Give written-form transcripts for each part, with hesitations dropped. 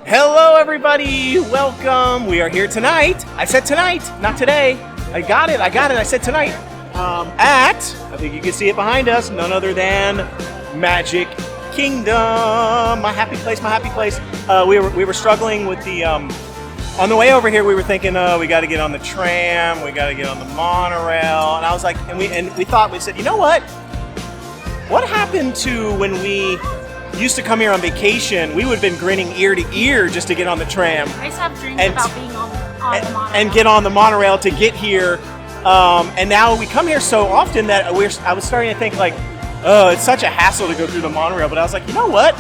Hello, everybody. Welcome. We are here tonight. I said tonight, not today. I got it. I said tonight. At, I think you can see it behind us, none other than Magic Kingdom. My happy place. We were struggling with the, on the way over here, we were thinking, we got to get on the tram, we got to get on the monorail. And I was like, we said, you know what? What happened to when we used to come here on vacation? We would have been grinning ear to ear just to get on the tram. I used to have dreams about being on the monorail. And get on the monorail to get here. And now we come here so often that I was starting to think like, oh, it's such a hassle to go through the monorail. But I was like, you know what?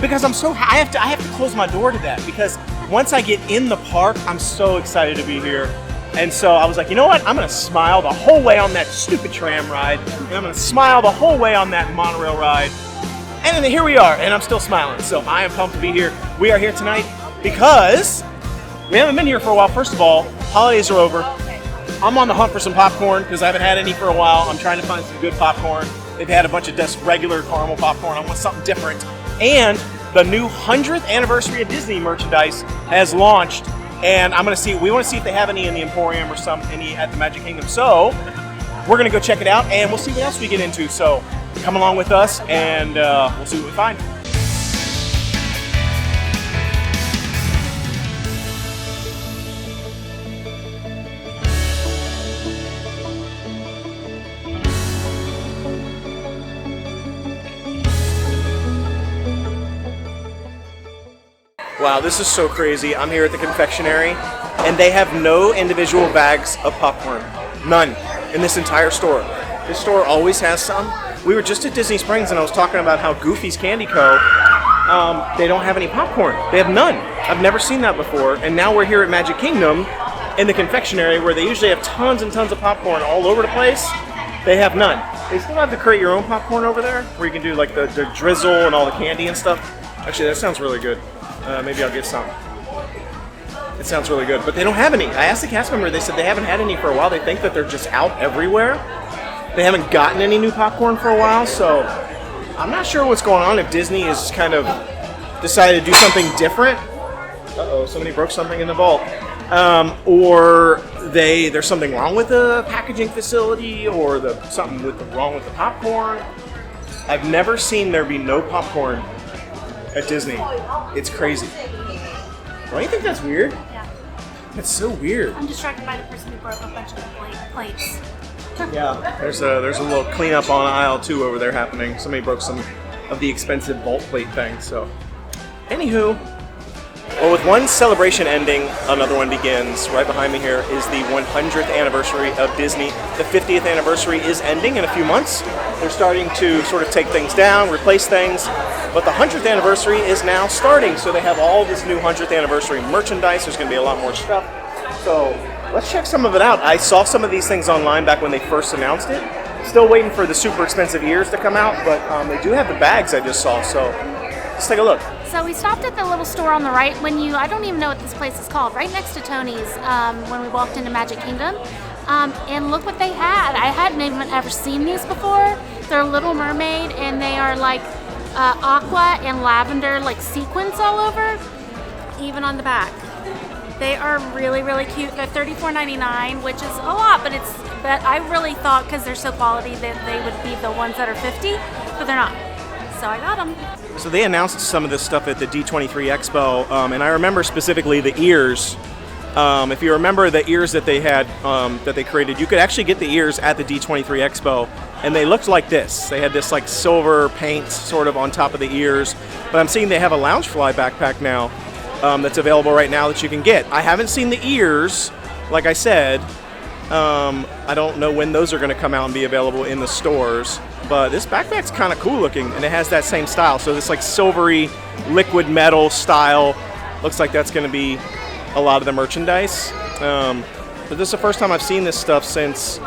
Because I have to close my door to that. Because once I get in the park, I'm so excited to be here. And so I was like, you know what? I'm going to smile the whole way on that stupid tram ride. And I'm going to smile the whole way on that monorail ride. And then here we are, and I'm still smiling. So I am pumped to be here. We are here tonight because we haven't been here for a while. First of all, holidays are over. I'm on the hunt for some popcorn because I haven't had any for a while. I'm trying to find some good popcorn. They've had a bunch of just regular caramel popcorn. I want something different. And the new 100th anniversary of Disney merchandise has launched. And we want to see if they have any in the Emporium or any at the Magic Kingdom. So we're going to go check it out, and we'll see what else we get into. So come along with us, and we'll see what we find. Wow, this is so crazy. I'm here at the confectionery, and they have no individual bags of popcorn. None in this entire store. This store always has some. We were just at Disney Springs, and I was talking about how Goofy's Candy Co., they don't have any popcorn. They have none. I've never seen that before. And now we're here at Magic Kingdom in the confectionery where they usually have tons and tons of popcorn all over the place. They have none. They still have the create your own popcorn over there where you can do like the drizzle and all the candy and stuff. Actually, that sounds really good. Maybe I'll get some. It sounds really good. But they don't have any. I asked the cast member, they said they haven't had any for a while. They think that they're just out everywhere. They haven't gotten any new popcorn for a while, so I'm not sure what's going on if Disney has kind of decided to do something different. Uh-oh, somebody broke something in the vault. Or there's something wrong with the packaging facility, or something wrong with the popcorn. I've never seen there be no popcorn at Disney. It's crazy. Don't you think that's weird? Yeah. That's so weird. I'm distracted by the person who broke a bunch of plates. Yeah, there's a little cleanup on aisle 2 over there happening. Somebody broke some of the expensive vault plate things. So, anywho, well, with one celebration ending, another one begins. Right behind me here is the 100th anniversary of Disney. The 50th anniversary is ending in a few months. They're starting to sort of take things down, replace things. But the 100th anniversary is now starting, so they have all this new 100th anniversary merchandise. There's going to be a lot more stuff. So let's check some of it out. I saw some of these things online back when they first announced it. Still waiting for the super expensive ears to come out, but they do have the bags I just saw, so let's take a look. So we stopped at the little store on the right I don't even know what this place is called, right next to Tony's when we walked into Magic Kingdom. And look what they had. I hadn't even ever seen these before. They're Little Mermaid, and they are like aqua and lavender like sequins all over, even on the back. They are really, really cute. They're $34.99, which is a lot, but I really thought because they're so quality that they would be the ones that are $50, but they're not. So I got them. So they announced some of this stuff at the D23 Expo, and I remember specifically the ears. If you remember the ears that they had, that they created, you could actually get the ears at the D23 Expo, and they looked like this. They had this like silver paint sort of on top of the ears, but I'm seeing they have a Loungefly backpack now that's available right now that you can get. I haven't seen the ears, like I said. I don't know when those are going to come out and be available in the stores, but this backpack's kind of cool looking, and it has that same style. So this like silvery liquid metal style looks like that's going to be a lot of the merchandise. But this is the first time I've seen this stuff since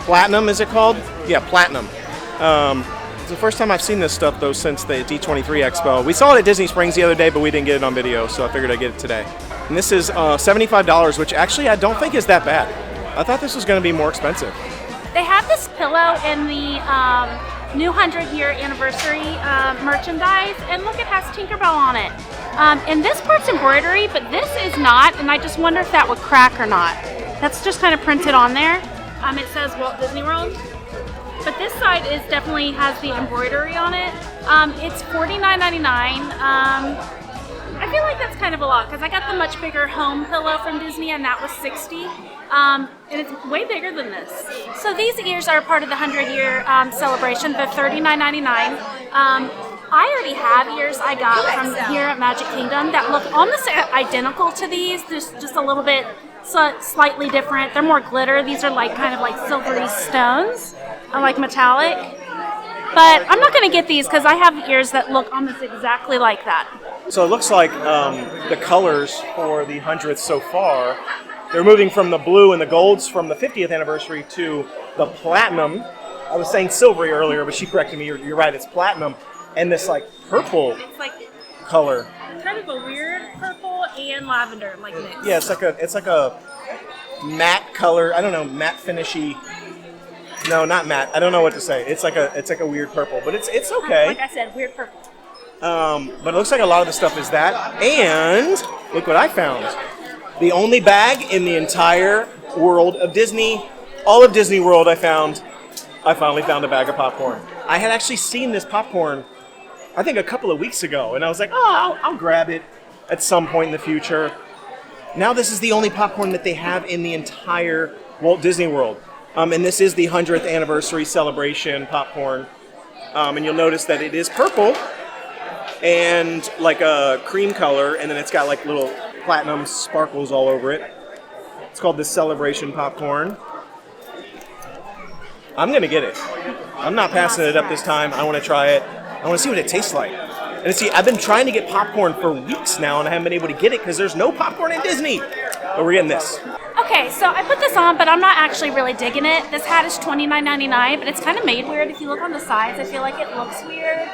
Platinum, is it called? Yeah, Platinum. It's the first time I've seen this stuff, though, since the D23 Expo. We saw it at Disney Springs the other day, but we didn't get it on video, so I figured I'd get it today. And this is $75, which actually I don't think is that bad. I thought this was going to be more expensive. They have this pillow in the new 100-year anniversary merchandise, and look, it has Tinkerbell on it. And this part's embroidery, but this is not, and I just wonder if that would crack or not. That's just kind of printed on there. It says Walt Disney World. But this side is definitely has the embroidery on it. It's $49.99. I feel like that's kind of a lot because I got the much bigger home pillow from Disney and that was $60. And it's way bigger than this. So these ears are part of the 100-year celebration. They're $39.99. I already have ears I got from here at Magic Kingdom that look almost identical to these. There's just a little bit slightly different. They're more glitter. These are like kind of like silvery stones, like metallic. But I'm not going to get these because I have ears that look almost exactly like that. So it looks like the colors for the 100th so far, they're moving from the blue and the golds from the 50th anniversary to the platinum. I was saying silvery earlier, but she corrected me. You're right, it's platinum. And this like purple color. Kind of a weird purple and lavender like mix. Yeah, it's like a matte color. I don't know, matte finishy. No, not matte. I don't know what to say. It's like a weird purple, but it's okay. Like I said, weird purple. But it looks like a lot of the stuff is that. And look what I found. The only bag in the entire world of Disney, all of Disney World I finally found a bag of popcorn. I had actually seen this popcorn, I think a couple of weeks ago, and I was like, oh, I'll grab it at some point in the future. Now this is the only popcorn that they have in the entire Walt Disney World. And this is the 100th anniversary celebration popcorn. And you'll notice that it is purple and like a cream color, and then it's got like little platinum sparkles all over it. It's called the Celebration Popcorn. I'm going to get it. I'm not passing it up this time. I want to try it. I want to see what it tastes like. And see, I've been trying to get popcorn for weeks now, and I haven't been able to get it because there's no popcorn in Disney. But we're getting this. Okay, so I put this on, but I'm not actually really digging it. This hat is $29.99, but it's kind of made weird. If you look on the sides, I feel like it looks weird.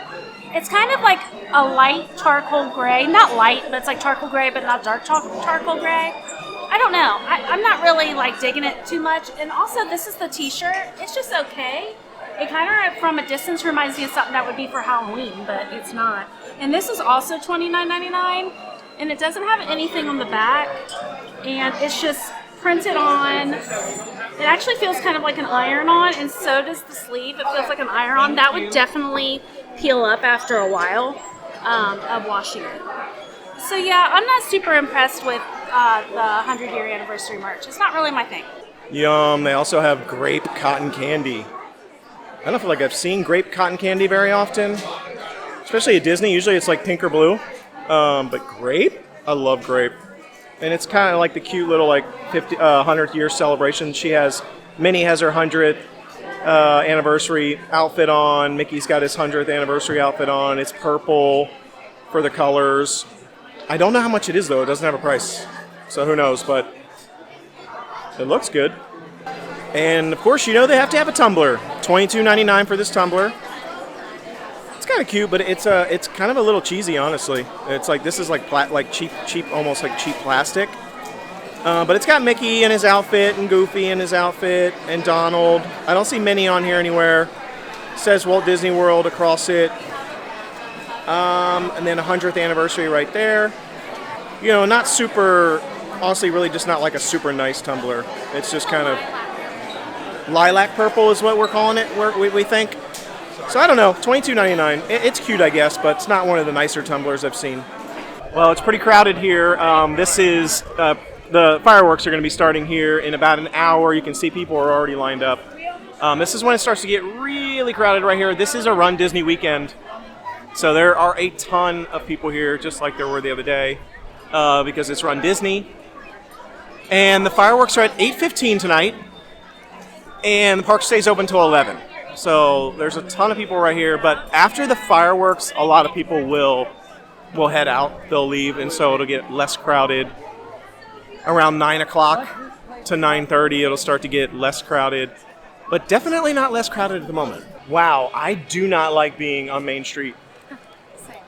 It's kind of like a light charcoal gray. Not light, but it's like charcoal gray, but not dark charcoal gray. I don't know. I'm not really like digging it too much. And also, this is the t-shirt. It's just okay. It kind of, from a distance, reminds me of something that would be for Halloween, but it's not. And this is also $29.99, and it doesn't have anything on the back, and it's just printed on. It actually feels kind of like an iron-on, and so does the sleeve. It feels like an iron-on. That would definitely peel up after a while of washing it. So yeah, I'm not super impressed with the 100-year anniversary merch. It's not really my thing. Yum. They also have grape cotton candy. I don't feel like I've seen grape cotton candy very often, especially at Disney. Usually it's like pink or blue, but grape? I love grape. And it's kind of like the cute little like 100th year celebration. Minnie has her 100th anniversary outfit on. Mickey's got his 100th anniversary outfit on. It's purple for the colors. I don't know how much it is though. It doesn't have a price, so who knows, but it looks good. And of course, you know they have to have a tumbler. $22.99 for this tumbler. It's kind of cute, but it's kind of a little cheesy, honestly. It's like this is like cheap, almost like cheap plastic. But it's got Mickey in his outfit and Goofy in his outfit and Donald. I don't see Minnie on here anywhere. It says Walt Disney World across it. And then a 100th anniversary right there. You know, not super. Honestly, really just not like a super nice tumbler. It's just kind of lilac purple is what we're calling it, we think. So I don't know, $22.99. It's cute, I guess, but it's not one of the nicer tumblers I've seen. Well, it's pretty crowded here. This is, the fireworks are going to be starting here in about an hour. You can see people are already lined up. This is when it starts to get really crowded right here. This is a Run Disney weekend. So there are a ton of people here, just like there were the other day, because it's Run Disney. And the fireworks are at 8:15 tonight. And the park stays open till 11. So there's a ton of people right here. But after the fireworks, a lot of people will head out. They'll leave, and so it'll get less crowded. Around 9 o'clock to 9:30, it'll start to get less crowded. But definitely not less crowded at the moment. Wow, I do not like being on Main Street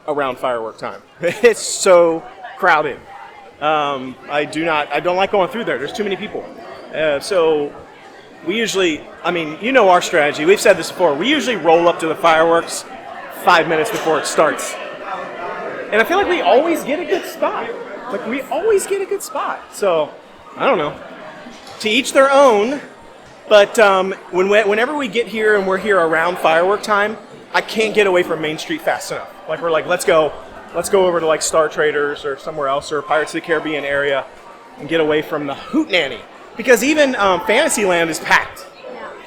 around firework time. It's so crowded. I don't like going through there. There's too many people. So we usually, I mean, you know our strategy. We've said this before. We usually roll up to the fireworks 5 minutes before it starts. And I feel like we always get a good spot. Like, we always get a good spot. So, I don't know. To each their own. But whenever we get here and we're here around firework time, I can't get away from Main Street fast enough. Like, we're like, let's go over to like Star Traders or somewhere else or Pirates of the Caribbean area and get away from the hootenanny. Because even Fantasyland is packed.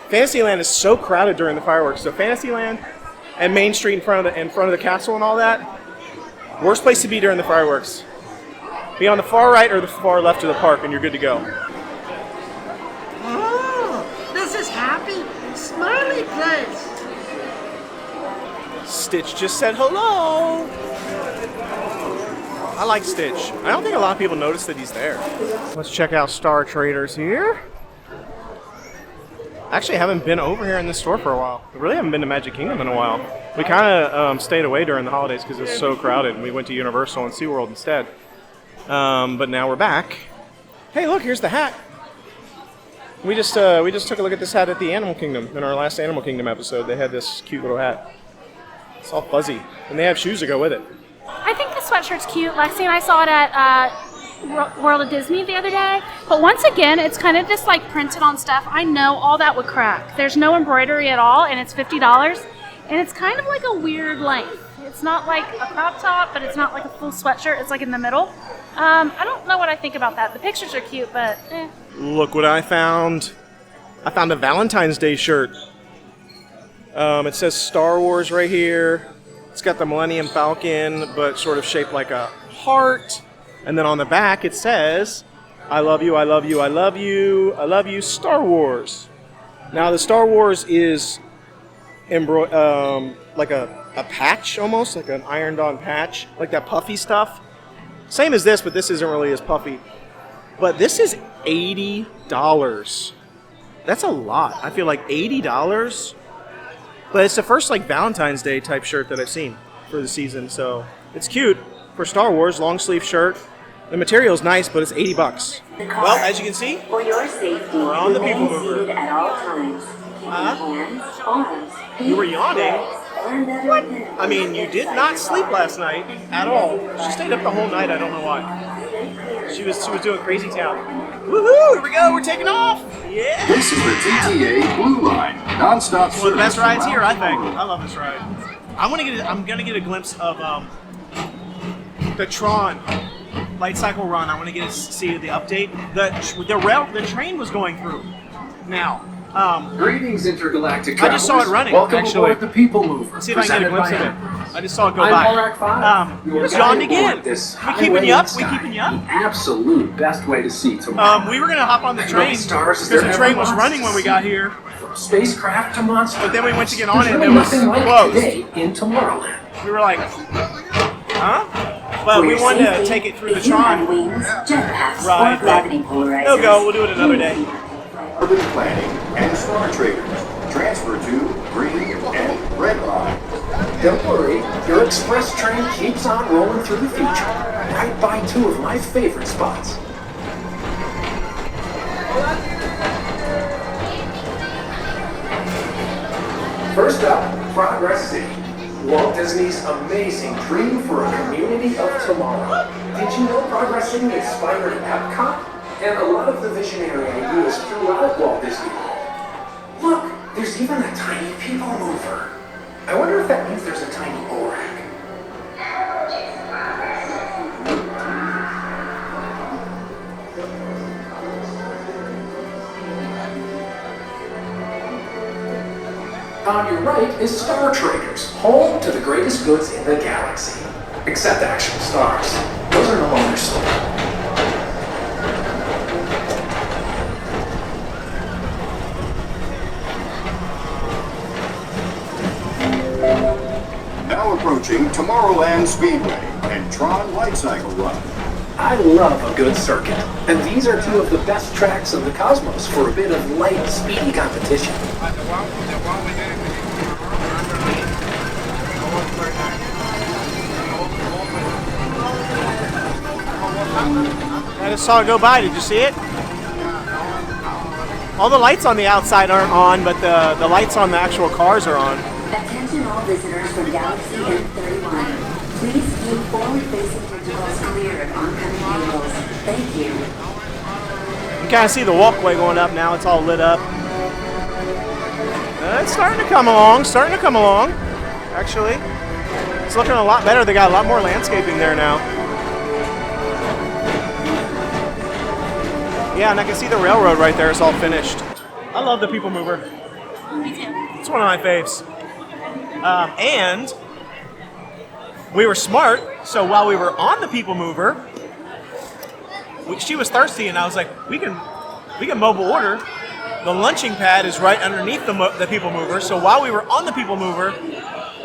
Fantasyland is so crowded during the fireworks. So Fantasyland and Main Street in front of the castle and all that, worst place to be during the fireworks. Be on the far right or the far left of the park and you're good to go. This is happy, smiley place. Stitch just said hello. I like Stitch. I don't think a lot of people notice that he's there. Let's check out Star Traders here. Actually, I haven't been over here in this store for a while. I really haven't been to Magic Kingdom in a while. We kind of stayed away during the holidays because it was so crowded. We went to Universal and SeaWorld instead. But now we're back. Hey, look, here's the hat. We just took a look at this hat at the Animal Kingdom in our last Animal Kingdom episode. They had this cute little hat. It's all fuzzy, and they have shoes to go with it. I think the sweatshirt's cute. Lexi and I saw it at World of Disney the other day. But once again, it's kind of just like printed on stuff. I know all that would crack. There's no embroidery at all, and it's $50. And it's kind of like a weird length. It's not like a crop top, but it's not like a full sweatshirt. It's like in the middle. I don't know what I think about that. The pictures are cute, but eh. Look what I found. I found a Valentine's Day shirt. It says Star Wars right here. It's got the Millennium Falcon, but sort of shaped like a heart. And then on the back it says, I love you, I love you, I love you, I love you, Star Wars. Now the Star Wars is like a patch almost, like an ironed-on patch, like that puffy stuff. Same as this, but this isn't really as puffy. But this is $80. That's a lot. I feel like $80. But it's the first like Valentine's Day type shirt that I've seen for the season, so it's cute for Star Wars, long sleeve shirt. The material is nice, but it's $80. Well, as you can see, for your safety, we're on the remain PeopleMover. seated at all times. Keep your hands, arms, You were yawning. What? I mean, you did not sleep last night at all. She stayed up the whole night. I don't know why. She was doing crazy town. Woohoo! Here we go. We're taking off. Yeah. This is the TTA Blue Line, non-stop It's one of the best service rides here, I around think. I love this ride. I'm gonna get a glimpse of the Tron light cycle run. I want to get to see the update. The train was going through. Now. Greetings, intergalactic I just saw it running, Welcome actually. aboard the PeopleMover. Let's see if I can get a glimpse of it. I just saw it go I'm by. Horak 5. You your just guide yawned aboard again. this We keeping you up? We highway keeping you up? The absolute best way to see tomorrow. We were gonna hop on the train Stars, is because there the train ever was lots running to when we see? got here. From spacecraft to monsters. But then we went to get on There's it and really it was nothing like closed. today in Tomorrowland. We were like, huh? But For we your wanted to safety, take it through the if you have Tron wings, jetpacks, ride. or gravity polarizers. We'll go. We'll do it another day. Urban planning and Star Traders. Transfer to green and red line. Don't worry, your express train keeps on rolling through the future, right by two of my favorite spots. First up, Progress City. Walt Disney's amazing dream for a community of tomorrow. Did you know Progress City inspired Epcot? And a lot of the visionary ideas throughout Walt Disney World. Look, there's even a tiny PeopleMover. I wonder if that means there's a tiny Borak. On your right is Star Traders, home to the greatest goods in the galaxy. Except actual stars. Those are no longer sold. Now approaching Tomorrowland Speedway and Tron Light Cycle Run. I love a good circuit, and these are two of the best tracks in the cosmos for a bit of light, speedy competition. I just saw it go by. Did you see it? All the lights on the outside aren't on, but the lights on the actual cars are on. Attention all visitors from Galaxy M31. Please keep forward-facing intervals clear of oncoming vehicles. Thank you. You kind of see the walkway going up now. It's all lit up. It's starting to come along. Actually, it's looking a lot better. They got a lot more landscaping there now. Yeah, and I can see the railroad right there. It's all finished. I love the PeopleMover. Me too. It's one of my faves. And we were smart, so while we were on the PeopleMover, she was thirsty, and I was like, we can mobile order. The lunching pad is right underneath the PeopleMover, so while we were on the PeopleMover,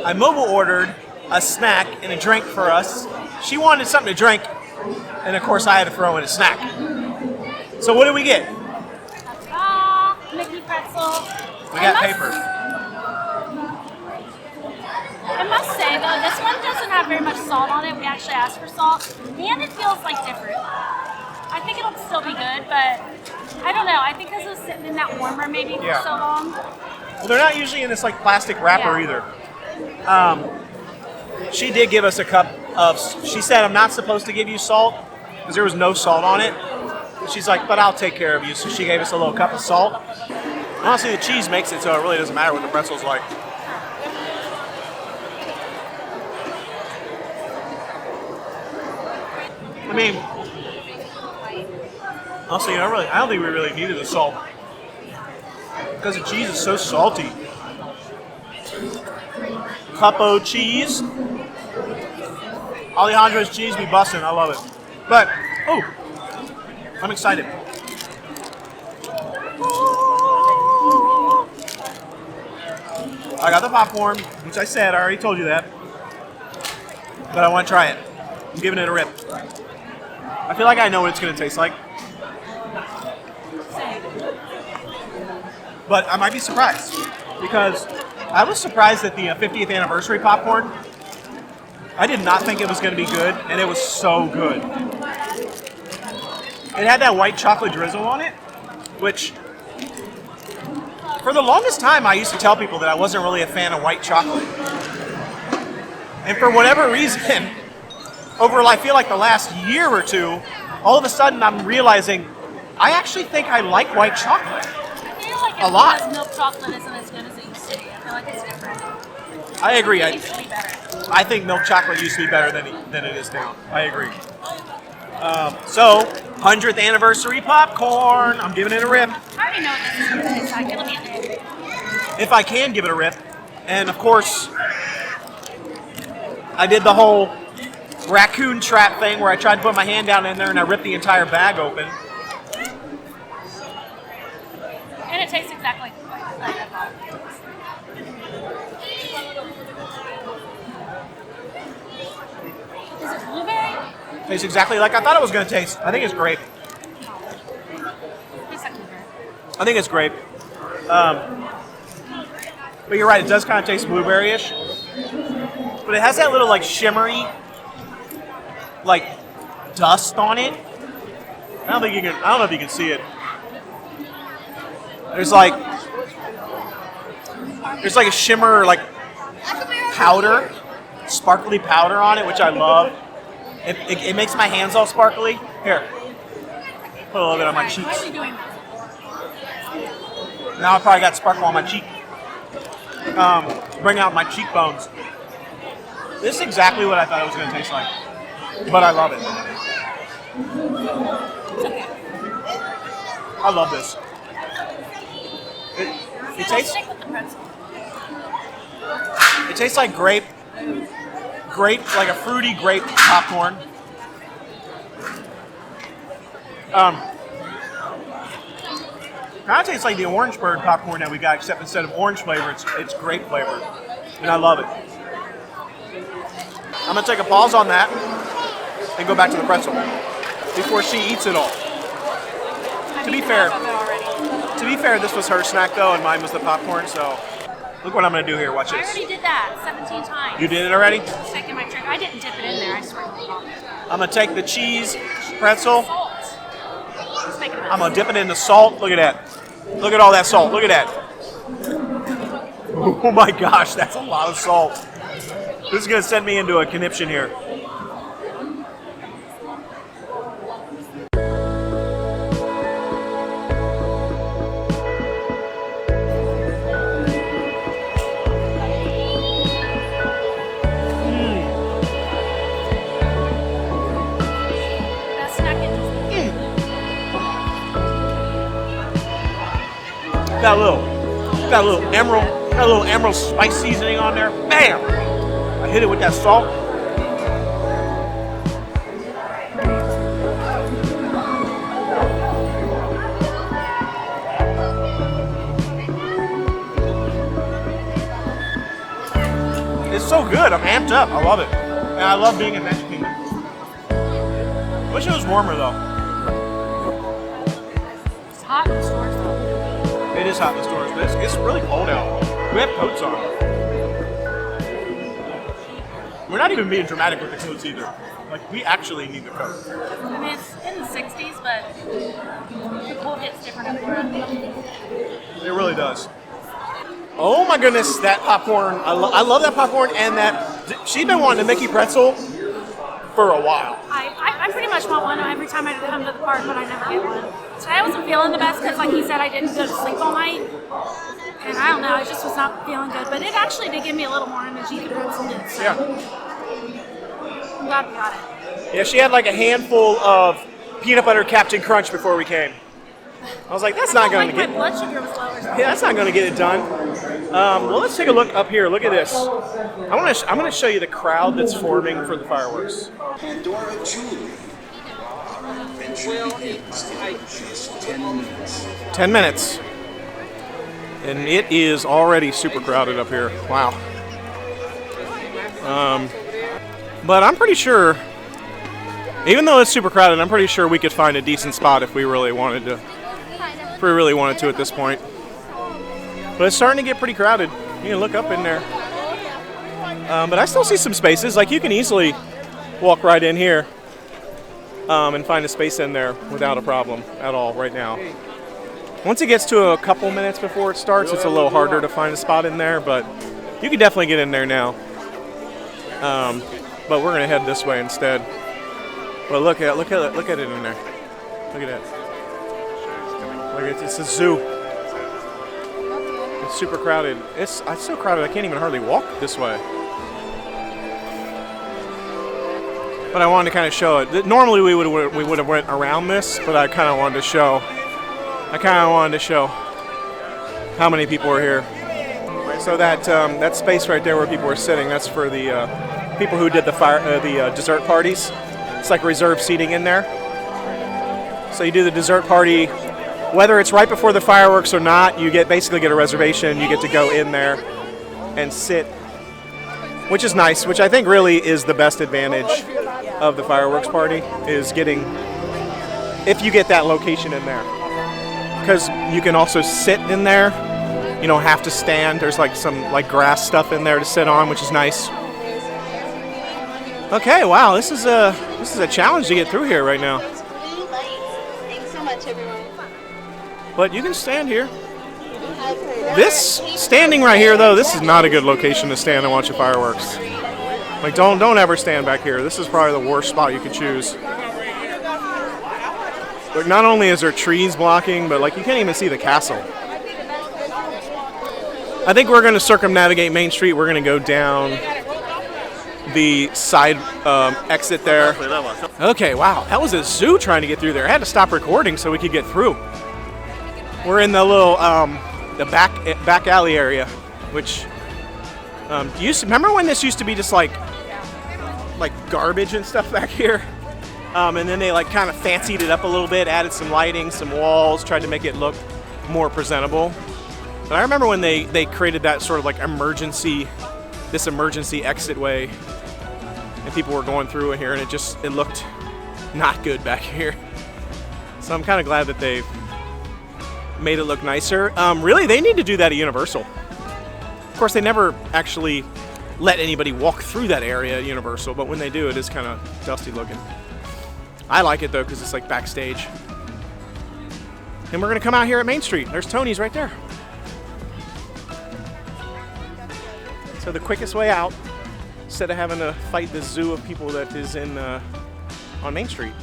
I mobile ordered a snack and a drink for us. She wanted something to drink, and of course I had to throw in a snack. So what did we get? Mickey pretzel. We got paper. I must say though, this one doesn't have very much salt on it. We actually asked for salt, and it feels like different. I think it'll still be good, but I don't know. I think because it was sitting in that warmer maybe for so long. Well, they're not usually in this like plastic wrapper either. She did give us a cup of. She said, "I'm not supposed to give you salt because there was no salt on it." She's like, "But I'll take care of you." So she gave us a little cup of salt. Honestly, the cheese makes it so it really doesn't matter what the pretzel's like. I mean, honestly, I don't think we really needed the salt because the cheese is so salty. Capo cheese, Alejandro's cheese, be bussin'. I love it. But I'm excited. I got the popcorn, which I said, I already told you that. But I want to try it. I'm giving it a rip. I feel like I know what it's going to taste like. But I might be surprised. Because I was surprised at the 50th anniversary popcorn. I did not think it was going to be good, and it was so good. It had that white chocolate drizzle on it, which... For the longest time, I used to tell people that I wasn't really a fan of white chocolate. And for whatever reason, over I feel like the last year or two, all of a sudden I'm realizing I actually think I like white chocolate. I feel like a lot. Because milk chocolate isn't as good as it used to be. I feel like it's different. I agree. It used to be better. I think milk chocolate used to be better than it is now. I agree. So, 100th anniversary popcorn. I'm giving it a rip. I already know what this is going to taste like. It'll be a hit. If I can give it a rip. And of course, I did the whole raccoon trap thing where I tried to put my hand down in there and I ripped the entire bag open. And it tastes exactly like I thought. Is it blueberry? Tastes exactly like I thought it was going to taste. I think it's grape. Tastes like blueberry. I think it's grape. But you're right, it does kind of taste blueberry-ish. But it has that little like shimmery, like dust on it. I don't know if you can see it. There's like a shimmer, like powder, sparkly powder on it, which I love. It makes my hands all sparkly. Here, put a little bit on my cheeks. Why are you doing this? Now I probably got sparkle on my cheek. Bring out my cheekbones. This is exactly what I thought it was going to taste like, but I love it. I love this. It tastes. Stick with the pretzel. It tastes like grape, like a fruity grape popcorn. Kind of tastes like the Orange Bird popcorn that we got, except instead of orange flavor, it's grape flavor, and I love it. I'm gonna take a pause on that and go back to the pretzel before she eats it all. To be fair, this was her snack though, and mine was the popcorn. So look what I'm gonna do here. Watch I this. already did that 17 times. You did it already? Just taking my trick. I didn't dip it in there. I sprinkled it on. I'm gonna take the cheese pretzel. Salt. Let's make it a mess. I'm gonna dip it in the salt. Look at that. Look at all that salt. Look at that. Oh my gosh, that's a lot of salt. This is going to send me into a conniption here. Got a little emerald spice seasoning on there. Bam! I hit it with that salt. It's so good. I'm amped up. I love it. And I love being in Magic Kingdom. Wish it was warmer though. It's hot in the stores though. It is hot in the stores, but it's really cold out. We have coats on. We're not even being dramatic with the coats either. Like, we actually need the coat. I mean, it's in the 60s, but the cold hits different everywhere. It really does. Oh my goodness, that popcorn. I love that popcorn, and that she's been wanting a Mickey pretzel for a while. I pretty much want one every time I come to the park, but I never get one. Today I wasn't feeling the best because, like he said, I didn't go to sleep all night. And I don't know, I just was not feeling good. But it actually did give me a little more energy than pretzel did. So Yeah. I'm glad we got it. Yeah, she had like a handful of peanut butter Captain Crunch before we came. I was like, that's not going to my get. blood sugar was low or something. Yeah, that's not going to get it done. Well, let's take a look up here. Look at this. I'm going to show you the crowd that's forming for the fireworks. Pandora Jewelry. Entry begins in just 10 minutes. 10 minutes. And it is already super crowded up here. Wow. But I'm pretty sure, even though it's super crowded, I'm pretty sure we could find a decent spot if we really wanted to. If we really wanted to at this point. But it's starting to get pretty crowded. You can look up in there. But I still see some spaces. Like, you can easily walk right in here and find a space in there without a problem at all right now. Once it gets to a couple minutes before it starts, it's a little harder to find a spot in there, but you can definitely get in there now. But we're gonna head this way instead. But look at it in there. Look at that. Look, it's a zoo. It's super crowded. It's so crowded I can't even hardly walk this way. But I wanted to kind of show it. Normally we would have went around this, but I kind of wanted to show how many people are here. So that space right there where people were sitting, that's for the people who did the dessert parties. It's like reserved seating in there. So you do the dessert party, whether it's right before the fireworks or not, you basically get a reservation. You get to go in there and sit, which is nice, which I think really is the best advantage of the fireworks party, is getting, if you get that location in there. Because you can also sit in there. You don't have to stand. There's like some grass stuff in there to sit on, which is nice. Okay, wow, this is a challenge to get through here right now. Thanks so much, everyone. But you can stand here. This standing right here though, this is not a good location to stand and watch the fireworks. Like, don't ever stand back here. This is probably the worst spot you could choose. Like, not only is there trees blocking, but like you can't even see the castle. I think we're going to circumnavigate Main Street. We're going to go down the side exit there. Okay, wow, that was a zoo trying to get through there. I had to stop recording so we could get through. We're in the little the back alley area, which remember when this used to be just like garbage and stuff back here? And then they like kind of fancied it up a little bit, added some lighting, some walls, tried to make it look more presentable. But I remember when they created that sort of like emergency exit way, and people were going through here, and it looked not good back here. So I'm kind of glad that they've made it look nicer. Really, they need to do that at Universal. Of course, they never actually let anybody walk through that area at Universal, but when they do, it is kind of dusty looking. I like it though because it's like backstage. And we're gonna come out here at Main Street. There's Tony's right there. So the quickest way out, instead of having to fight the zoo of people that is in on Main Street.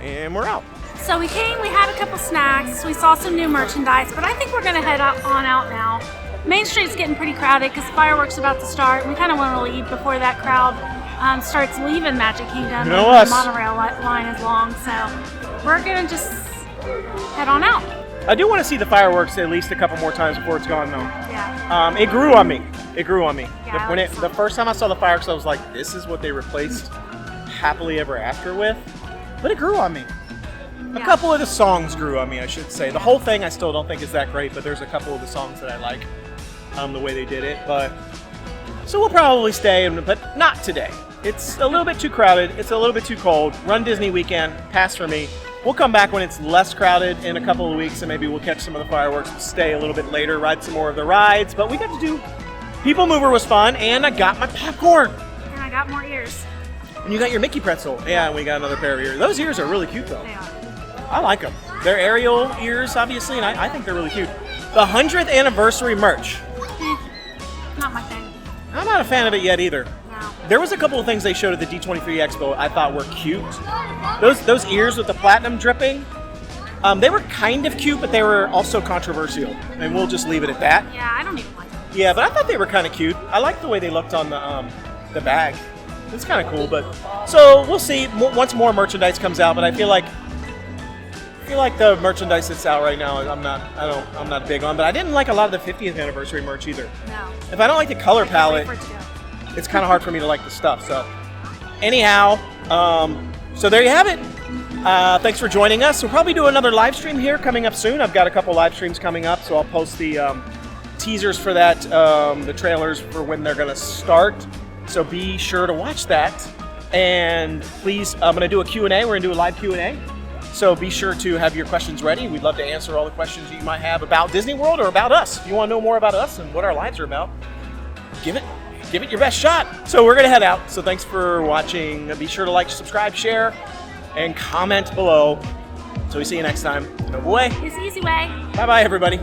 And we're out. So we came, we had a couple snacks, we saw some new merchandise, but I think we're gonna head on out now. Main Street's getting pretty crowded because fireworks are about to start, and we kind of want to leave before that crowd starts leaving Magic Kingdom. You know and us. the monorail line is long, so we're gonna just head on out. I do want to see the fireworks at least a couple more times before it's gone, though. Yeah. It grew on me. It grew on me. Yeah, The first time I saw the fireworks, I was like, "This is what they replaced Happily Ever After with," but it grew on me. A couple of the songs grew on me, I should say. The whole thing I still don't think is that great, but there's a couple of the songs that I like, the way they did it. But so we'll probably stay, but not today. It's a little bit too crowded. It's a little bit too cold. Run Disney weekend, pass for me. We'll come back when it's less crowded in a couple of weeks, and maybe we'll catch some of the fireworks. We'll stay a little bit later, ride some more of the rides. But we got to do PeopleMover was fun, and I got my popcorn. And I got more ears. And you got your Mickey pretzel. Yeah, and we got another pair of ears. Those ears are really cute, though. They are. I like them. They're Ariel ears, obviously, and I think they're really cute. The 100th anniversary merch. Not my thing. I'm not a fan of it yet either. No. There was a couple of things they showed at the D23 Expo I thought were cute. Those ears with the platinum dripping, they were kind of cute, but they were also controversial. And we'll just leave it at that. Yeah, I don't even like them. Yeah, but I thought they were kind of cute. I like the way they looked on the bag. It's kind of cool, but so we'll see once more merchandise comes out. But I feel like the merchandise that's out right now, I'm not big on. But I didn't like a lot of the 50th anniversary merch either. No. If I don't like the color palette, For it to go. it's kind of hard for me to like the stuff. So anyhow, so there you have it. Thanks for joining us. We'll probably do another live stream here coming up soon. I've got a couple live streams coming up, so I'll post the teasers for that, the trailers for when they're going to start. So be sure to watch that. And please, I'm going to do a Q&A. We're going to do a live Q&A. So be sure to have your questions ready. We'd love to answer all the questions you might have about Disney World or about us. If you want to know more about us and what our lives are about, give it your best shot. So we're going to head out. So thanks for watching. Be sure to like, subscribe, share, and comment below. So we see you next time. No way. It's the easy way. Bye-bye, everybody.